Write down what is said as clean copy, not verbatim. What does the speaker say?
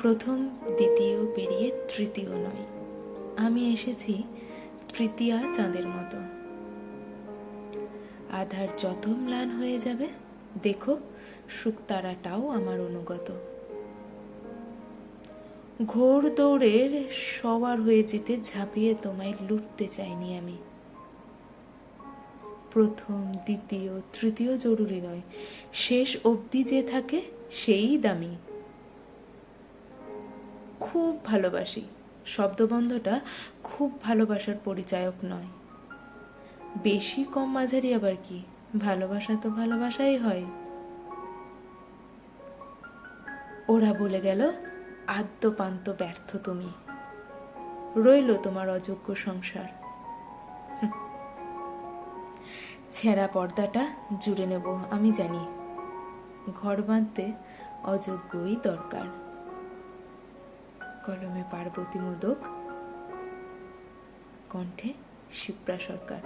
প্রথম দ্বিতীয় পেরিয়ে তৃতীয় নয়, আমি এসেছি তৃতীয়া চাঁদের মতো। আধার যত ম্লান হয়ে যাবে, দেখো শুকতারাটাও আমার অনুগত। ঘোর দৌড়ের সবার হয়ে যেতে ঝাঁপিয়ে তোমায় লুটতে চাইনি আমি। প্রথম দ্বিতীয় তৃতীয় জরুরি নয়, শেষ অবধি যে থাকে সেই দামি। খুব ভালোবাসি শব্দবন্ধটা খুব ভালোবাসার পরিচায়ক নয়। বেশি কম মাঝারি আবার কি, ভালোবাসা তো ভালোবাসাই হয়। ওরা বলে গেল আদ্যপান্ত ব্যর্থ তুমি, রইল তোমার অযোগ্য সংসার। ছেঁড়া পর্দাটা জুড়ে নেব আমি জানি, ঘর বাঁধতে অযোগ্যই দরকার। কলমে পার্বতী মোদক, কণ্ঠে শিপ্রা সরকার।